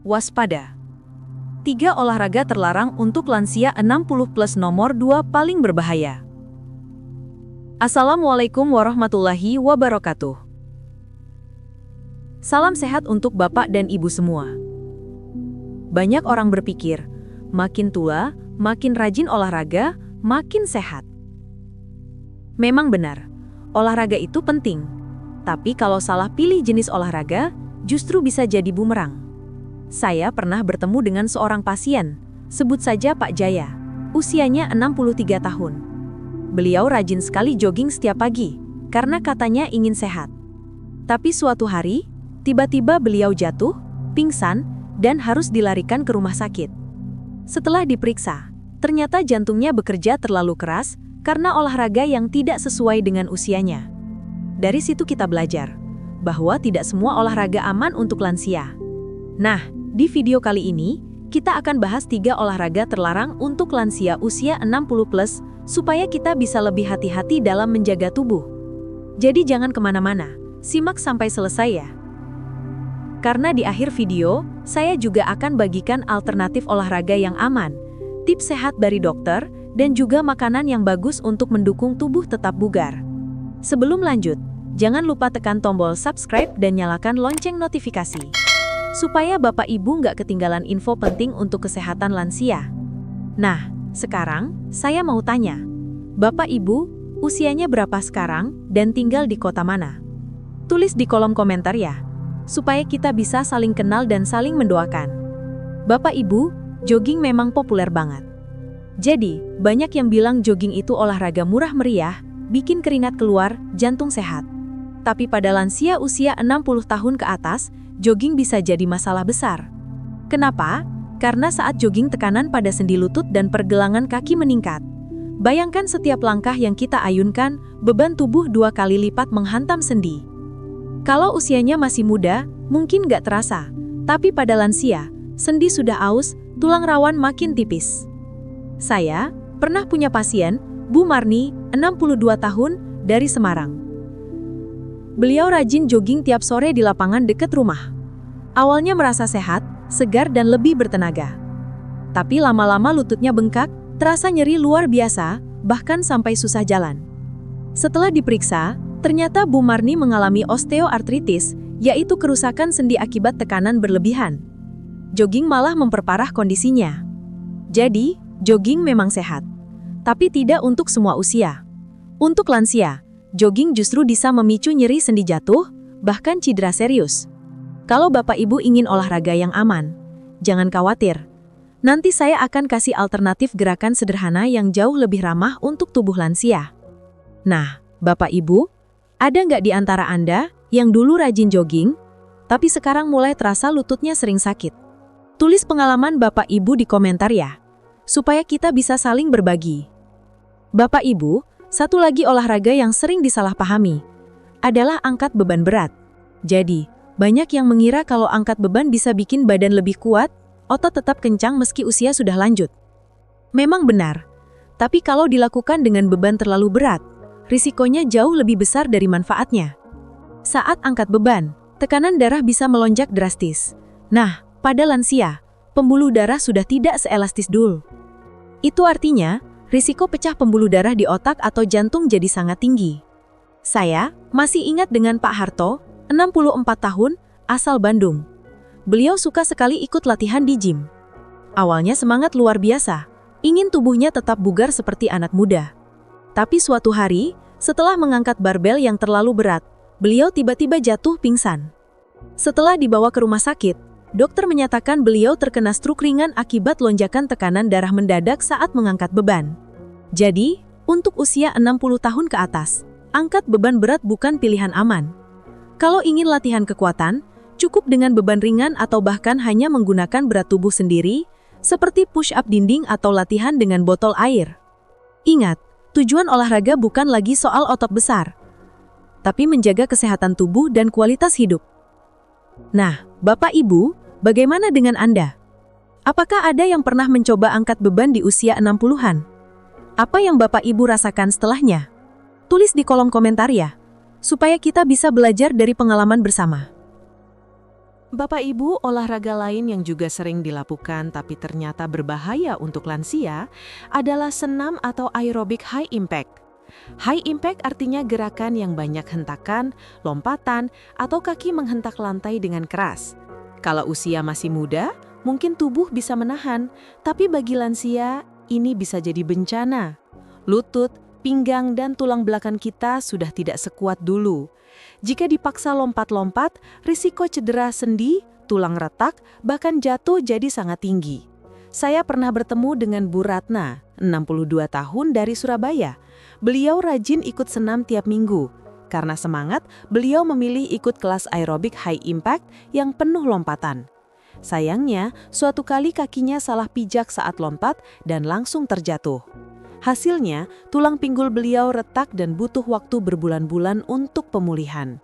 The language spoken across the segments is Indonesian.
waspada. 3 olahraga terlarang untuk lansia 60+ nomor 2 paling berbahaya. Assalamualaikum warahmatullahi wabarakatuh. Salam sehat untuk Bapak dan Ibu semua. Banyak orang berpikir, makin tua, makin rajin olahraga, makin sehat. Memang benar, olahraga itu penting. Tapi kalau salah pilih jenis olahraga, justru bisa jadi bumerang. Saya pernah bertemu dengan seorang pasien, sebut saja Pak Jaya, usianya 63 tahun. Beliau rajin sekali jogging setiap pagi, karena katanya ingin sehat. Tapi suatu hari, tiba-tiba beliau jatuh, pingsan, dan harus dilarikan ke rumah sakit. Setelah diperiksa, ternyata jantungnya bekerja terlalu keras karena olahraga yang tidak sesuai dengan usianya. Dari situ kita belajar bahwa tidak semua olahraga aman untuk lansia. Nah, di video kali ini, kita akan bahas 3 olahraga terlarang untuk lansia usia 60+, supaya kita bisa lebih hati-hati dalam menjaga tubuh. Jadi jangan kemana-mana, simak sampai selesai ya. Karena di akhir video, saya juga akan bagikan alternatif olahraga yang aman, tips sehat dari dokter, dan juga makanan yang bagus untuk mendukung tubuh tetap bugar. Sebelum lanjut, jangan lupa tekan tombol subscribe dan nyalakan lonceng notifikasi, supaya Bapak Ibu nggak ketinggalan info penting untuk kesehatan lansia. Nah, sekarang saya mau tanya, Bapak Ibu, usianya berapa sekarang dan tinggal di kota mana? Tulis di kolom komentar ya, supaya kita bisa saling kenal dan saling mendoakan. Bapak Ibu, jogging memang populer banget. Jadi, banyak yang bilang jogging itu olahraga murah meriah, bikin keringat keluar, jantung sehat. Tapi pada lansia usia 60 tahun ke atas, jogging bisa jadi masalah besar. Kenapa? Karena saat jogging tekanan pada sendi lutut dan pergelangan kaki meningkat. Bayangkan setiap langkah yang kita ayunkan, beban tubuh 2 kali lipat menghantam sendi. Kalau usianya masih muda, mungkin nggak terasa. Tapi pada lansia, sendi sudah aus, tulang rawan makin tipis. Saya pernah punya pasien, Bu Marni, 62 tahun, dari Semarang. Beliau rajin jogging tiap sore di lapangan dekat rumah. Awalnya merasa sehat, segar dan lebih bertenaga. Tapi lama-lama lututnya bengkak, terasa nyeri luar biasa, bahkan sampai susah jalan. Setelah diperiksa, ternyata Bu Marni mengalami osteoartritis, yaitu kerusakan sendi akibat tekanan berlebihan. Jogging malah memperparah kondisinya. Jadi, jogging memang sehat, tapi tidak untuk semua usia. Untuk lansia, jogging justru bisa memicu nyeri sendi jatuh, bahkan cedera serius. Kalau Bapak Ibu ingin olahraga yang aman, jangan khawatir. Nanti saya akan kasih alternatif gerakan sederhana yang jauh lebih ramah untuk tubuh lansia. Nah, Bapak Ibu, ada nggak di antara Anda yang dulu rajin jogging, tapi sekarang mulai terasa lututnya sering sakit? Tulis pengalaman Bapak Ibu di komentar ya, supaya kita bisa saling berbagi. Bapak Ibu, satu lagi olahraga yang sering disalahpahami adalah angkat beban berat. Jadi, banyak yang mengira kalau angkat beban bisa bikin badan lebih kuat, otot tetap kencang meski usia sudah lanjut. Memang benar, tapi kalau dilakukan dengan beban terlalu berat, risikonya jauh lebih besar dari manfaatnya. Saat angkat beban, tekanan darah bisa melonjak drastis. Nah, pada lansia, pembuluh darah sudah tidak seelastis dulu. Itu artinya, risiko pecah pembuluh darah di otak atau jantung jadi sangat tinggi. Saya masih ingat dengan Pak Harto, 64 tahun, asal Bandung. Beliau suka sekali ikut latihan di gym. Awalnya semangat luar biasa, ingin tubuhnya tetap bugar seperti anak muda. Tapi suatu hari, setelah mengangkat barbel yang terlalu berat, beliau tiba-tiba jatuh pingsan. Setelah dibawa ke rumah sakit, dokter menyatakan beliau terkena stroke ringan akibat lonjakan tekanan darah mendadak saat mengangkat beban. Jadi, untuk usia 60 tahun ke atas, angkat beban berat bukan pilihan aman. Kalau ingin latihan kekuatan, cukup dengan beban ringan atau bahkan hanya menggunakan berat tubuh sendiri, seperti push-up dinding atau latihan dengan botol air. Ingat, tujuan olahraga bukan lagi soal otot besar, tapi menjaga kesehatan tubuh dan kualitas hidup. Nah, Bapak Ibu, bagaimana dengan Anda? Apakah ada yang pernah mencoba angkat beban di usia 60-an? Apa yang Bapak Ibu rasakan setelahnya? Tulis di kolom komentar ya, supaya kita bisa belajar dari pengalaman bersama. Bapak Ibu, olahraga lain yang juga sering dilakukan tapi ternyata berbahaya untuk lansia adalah senam atau aerobik high impact. High impact artinya gerakan yang banyak hentakan, lompatan, atau kaki menghentak lantai dengan keras. Kalau usia masih muda, mungkin tubuh bisa menahan, tapi bagi lansia, ini bisa jadi bencana. Lutut, pinggang, dan tulang belakang kita sudah tidak sekuat dulu. Jika dipaksa lompat-lompat, risiko cedera sendi, tulang retak, bahkan jatuh jadi sangat tinggi. Saya pernah bertemu dengan Bu Ratna, 62 tahun dari Surabaya. Beliau rajin ikut senam tiap minggu. Karena semangat, beliau memilih ikut kelas aerobik high impact yang penuh lompatan. Sayangnya, suatu kali kakinya salah pijak saat lompat dan langsung terjatuh. Hasilnya, tulang pinggul beliau retak dan butuh waktu berbulan-bulan untuk pemulihan.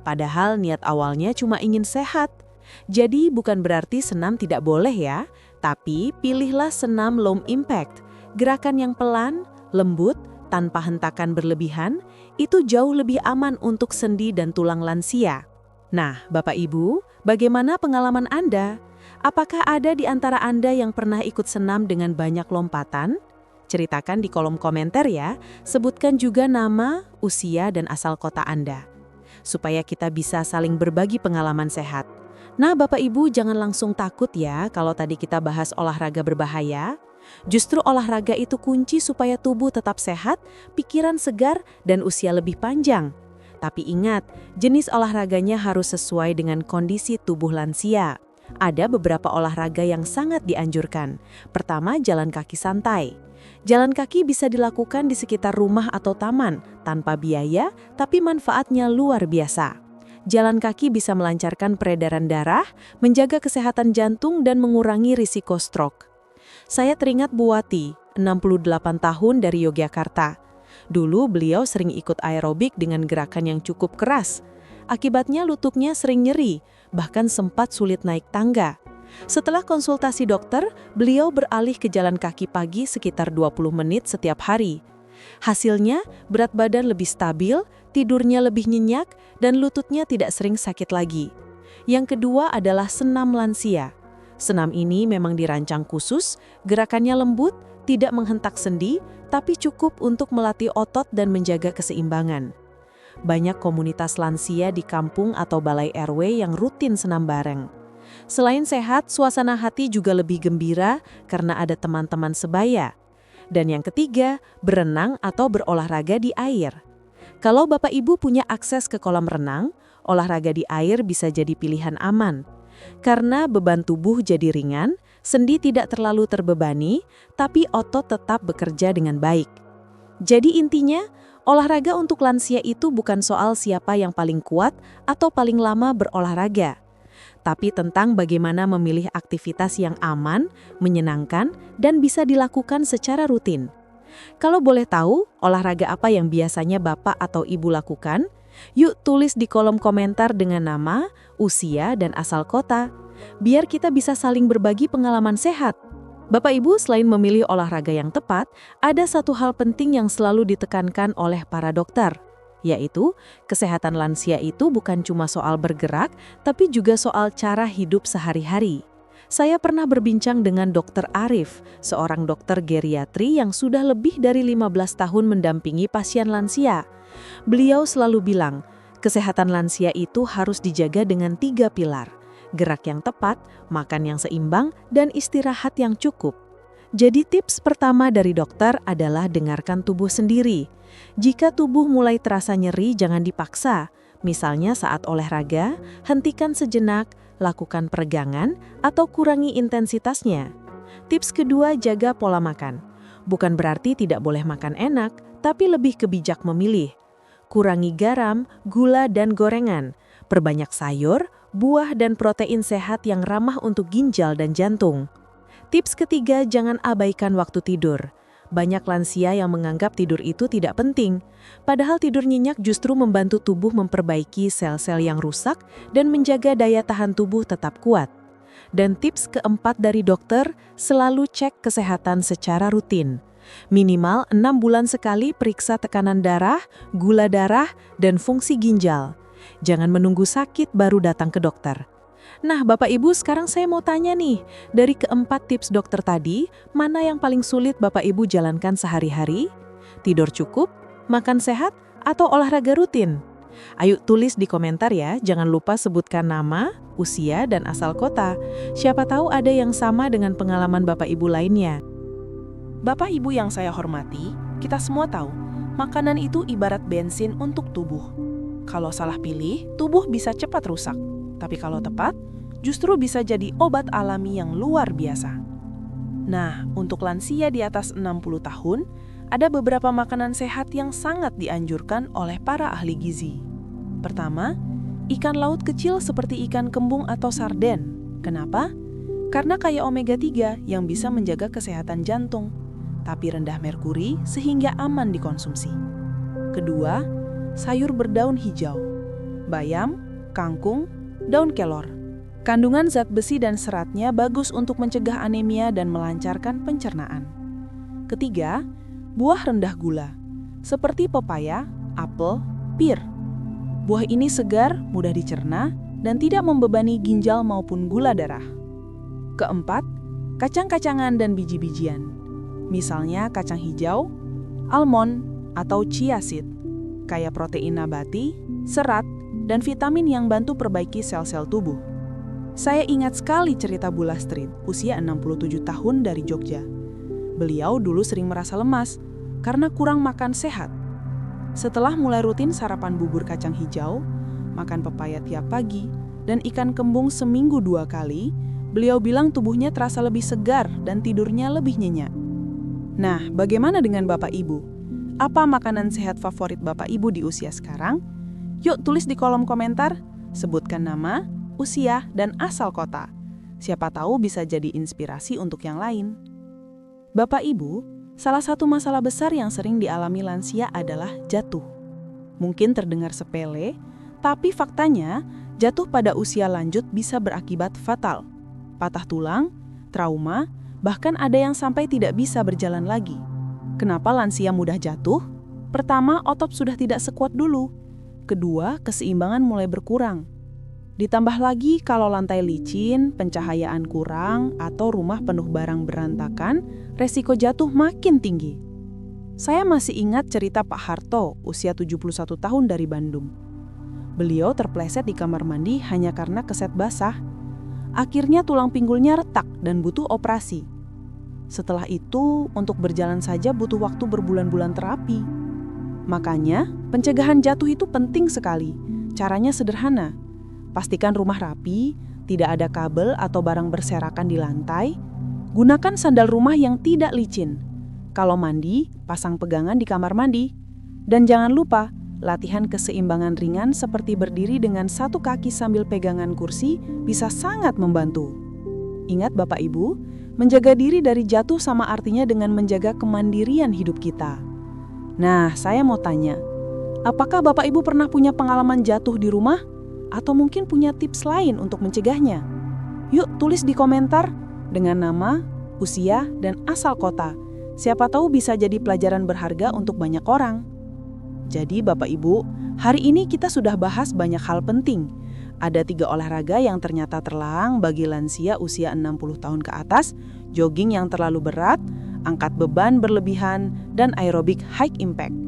Padahal niat awalnya cuma ingin sehat. Jadi bukan berarti senam tidak boleh ya, tapi pilihlah senam low impact. Gerakan yang pelan, lembut, tanpa hentakan berlebihan, itu jauh lebih aman untuk sendi dan tulang lansia. Nah, Bapak Ibu, bagaimana pengalaman Anda? Apakah ada di antara Anda yang pernah ikut senam dengan banyak lompatan? Ceritakan di kolom komentar ya, sebutkan juga nama, usia, dan asal kota Anda. Supaya kita bisa saling berbagi pengalaman sehat. Nah Bapak Ibu jangan langsung takut ya kalau tadi kita bahas olahraga berbahaya. Justru olahraga itu kunci supaya tubuh tetap sehat, pikiran segar, dan usia lebih panjang. Tapi ingat, jenis olahraganya harus sesuai dengan kondisi tubuh lansia. Ada beberapa olahraga yang sangat dianjurkan. Pertama, jalan kaki santai. Jalan kaki bisa dilakukan di sekitar rumah atau taman, tanpa biaya, tapi manfaatnya luar biasa. Jalan kaki bisa melancarkan peredaran darah, menjaga kesehatan jantung, dan mengurangi risiko stroke. Saya teringat Bu Wati, 68 tahun dari Yogyakarta. Dulu beliau sering ikut aerobik dengan gerakan yang cukup keras. Akibatnya lututnya sering nyeri, bahkan sempat sulit naik tangga. Setelah konsultasi dokter, beliau beralih ke jalan kaki pagi sekitar 20 menit setiap hari. Hasilnya, berat badan lebih stabil, tidurnya lebih nyenyak, dan lututnya tidak sering sakit lagi. Yang kedua adalah senam lansia. Senam ini memang dirancang khusus, gerakannya lembut, tidak menghentak sendi, tapi cukup untuk melatih otot dan menjaga keseimbangan. Banyak komunitas lansia di kampung atau balai RW yang rutin senam bareng. Selain sehat, suasana hati juga lebih gembira karena ada teman-teman sebaya. Dan yang ketiga, berenang atau berolahraga di air. Kalau Bapak Ibu punya akses ke kolam renang, olahraga di air bisa jadi pilihan aman. Karena beban tubuh jadi ringan, sendi tidak terlalu terbebani, tapi otot tetap bekerja dengan baik. Jadi intinya, olahraga untuk lansia itu bukan soal siapa yang paling kuat atau paling lama berolahraga, tapi tentang bagaimana memilih aktivitas yang aman, menyenangkan, dan bisa dilakukan secara rutin. Kalau boleh tahu, olahraga apa yang biasanya Bapak atau Ibu lakukan? Yuk tulis di kolom komentar dengan nama, usia, dan asal kota. Biar kita bisa saling berbagi pengalaman sehat. Bapak Ibu, selain memilih olahraga yang tepat, ada satu hal penting yang selalu ditekankan oleh para dokter, yaitu kesehatan lansia itu bukan cuma soal bergerak, tapi juga soal cara hidup sehari-hari. Saya pernah berbincang dengan Dr. Arif, seorang dokter geriatri yang sudah lebih dari 15 tahun mendampingi pasien lansia. Beliau selalu bilang, kesehatan lansia itu harus dijaga dengan 3 pilar. Gerak yang tepat, makan yang seimbang, dan istirahat yang cukup. Jadi tips pertama dari dokter adalah dengarkan tubuh sendiri. Jika tubuh mulai terasa nyeri, jangan dipaksa. Misalnya saat olahraga, hentikan sejenak, lakukan peregangan, atau kurangi intensitasnya. Tips kedua, jaga pola makan. Bukan berarti tidak boleh makan enak, tapi lebih bijak memilih. Kurangi garam, gula, dan gorengan. Perbanyak sayur, buah, dan protein sehat yang ramah untuk ginjal dan jantung. Tips ketiga, jangan abaikan waktu tidur. Banyak lansia yang menganggap tidur itu tidak penting. Padahal tidur nyenyak justru membantu tubuh memperbaiki sel-sel yang rusak dan menjaga daya tahan tubuh tetap kuat. Dan tips keempat dari dokter, selalu cek kesehatan secara rutin. Minimal 6 bulan sekali periksa tekanan darah, gula darah, dan fungsi ginjal. Jangan menunggu sakit baru datang ke dokter. Nah, Bapak Ibu, sekarang saya mau tanya nih, dari keempat tips dokter tadi, mana yang paling sulit Bapak Ibu jalankan sehari-hari? Tidur cukup, makan sehat, atau olahraga rutin? Ayo tulis di komentar ya, jangan lupa sebutkan nama, usia, dan asal kota. Siapa tahu ada yang sama dengan pengalaman Bapak Ibu lainnya. Bapak Ibu yang saya hormati, kita semua tahu, makanan itu ibarat bensin untuk tubuh. Kalau salah pilih, tubuh bisa cepat rusak. Tapi kalau tepat, justru bisa jadi obat alami yang luar biasa. Nah, untuk lansia di atas 60 tahun, ada beberapa makanan sehat yang sangat dianjurkan oleh para ahli gizi. Pertama, ikan laut kecil seperti ikan kembung atau sarden. Kenapa? Karena kaya omega 3 yang bisa menjaga kesehatan jantung, tapi rendah merkuri sehingga aman dikonsumsi. Kedua, sayur berdaun hijau, bayam, kangkung, daun kelor. Kandungan zat besi dan seratnya bagus untuk mencegah anemia dan melancarkan pencernaan. Ketiga, buah rendah gula, seperti pepaya, apel, pir. Buah ini segar, mudah dicerna, dan tidak membebani ginjal maupun gula darah. Keempat, kacang-kacangan dan biji-bijian. Misalnya kacang hijau, almond, atau chia seed, kaya protein nabati, serat, dan vitamin yang bantu perbaiki sel-sel tubuh. Saya ingat sekali cerita Bu Lastrid, usia 67 tahun dari Jogja. Beliau dulu sering merasa lemas karena kurang makan sehat. Setelah mulai rutin sarapan bubur kacang hijau, makan pepaya tiap pagi, dan ikan kembung seminggu 2 kali, beliau bilang tubuhnya terasa lebih segar dan tidurnya lebih nyenyak. Nah, bagaimana dengan Bapak Ibu? Apa makanan sehat favorit Bapak Ibu di usia sekarang? Yuk tulis di kolom komentar, sebutkan nama, usia, dan asal kota. Siapa tahu bisa jadi inspirasi untuk yang lain. Bapak Ibu, salah satu masalah besar yang sering dialami lansia adalah jatuh. Mungkin terdengar sepele, tapi faktanya jatuh pada usia lanjut bisa berakibat fatal. Patah tulang, trauma, bahkan ada yang sampai tidak bisa berjalan lagi. Kenapa lansia mudah jatuh? Pertama, otot sudah tidak sekuat dulu. Kedua, keseimbangan mulai berkurang. Ditambah lagi kalau lantai licin, pencahayaan kurang, atau rumah penuh barang berantakan, resiko jatuh makin tinggi. Saya masih ingat cerita Pak Harto, usia 71 tahun dari Bandung. Beliau terpleset di kamar mandi hanya karena keset basah. Akhirnya tulang pinggulnya retak dan butuh operasi. Setelah itu, untuk berjalan saja butuh waktu berbulan-bulan terapi. Makanya, pencegahan jatuh itu penting sekali. Caranya sederhana. Pastikan rumah rapi, tidak ada kabel atau barang berserakan di lantai. Gunakan sandal rumah yang tidak licin. Kalau mandi, pasang pegangan di kamar mandi. Dan jangan lupa, latihan keseimbangan ringan seperti berdiri dengan satu kaki sambil pegangan kursi bisa sangat membantu. Ingat Bapak Ibu, menjaga diri dari jatuh sama artinya dengan menjaga kemandirian hidup kita. Nah, saya mau tanya, apakah Bapak Ibu pernah punya pengalaman jatuh di rumah? Atau mungkin punya tips lain untuk mencegahnya? Yuk tulis di komentar dengan nama, usia, dan asal kota. Siapa tahu bisa jadi pelajaran berharga untuk banyak orang. Jadi Bapak Ibu, hari ini kita sudah bahas banyak hal penting. Ada 3 olahraga yang ternyata terlarang bagi lansia usia 60 tahun ke atas, jogging yang terlalu berat, angkat beban berlebihan, dan aerobik high impact.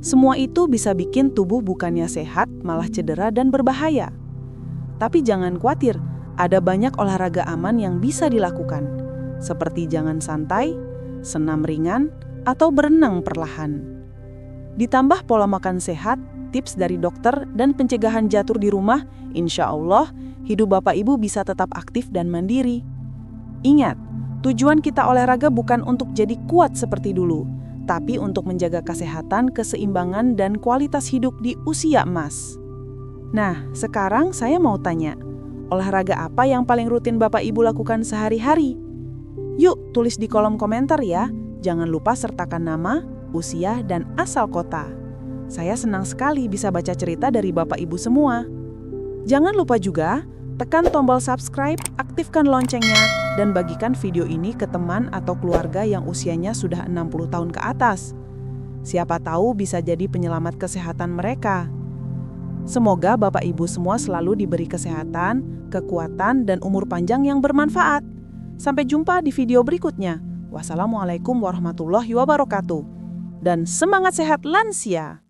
Semua itu bisa bikin tubuh bukannya sehat, malah cedera dan berbahaya. Tapi jangan khawatir, ada banyak olahraga aman yang bisa dilakukan, seperti jalan santai, senam ringan, atau berenang perlahan. Ditambah pola makan sehat, tips dari dokter, dan pencegahan jatuh di rumah, insya Allah, hidup Bapak Ibu bisa tetap aktif dan mandiri. Ingat, tujuan kita olahraga bukan untuk jadi kuat seperti dulu, tapi untuk menjaga kesehatan, keseimbangan, dan kualitas hidup di usia emas. Nah, sekarang saya mau tanya, olahraga apa yang paling rutin Bapak Ibu lakukan sehari-hari? Yuk, tulis di kolom komentar ya. Jangan lupa sertakan nama, usia, dan asal kota. Saya senang sekali bisa baca cerita dari Bapak Ibu semua. Jangan lupa juga, tekan tombol subscribe, aktifkan loncengnya, dan bagikan video ini ke teman atau keluarga yang usianya sudah 60 tahun ke atas. Siapa tahu bisa jadi penyelamat kesehatan mereka. Semoga Bapak Ibu semua selalu diberi kesehatan, kekuatan, dan umur panjang yang bermanfaat. Sampai jumpa di video berikutnya. Wassalamualaikum warahmatullahi wabarakatuh. Dan semangat sehat lansia!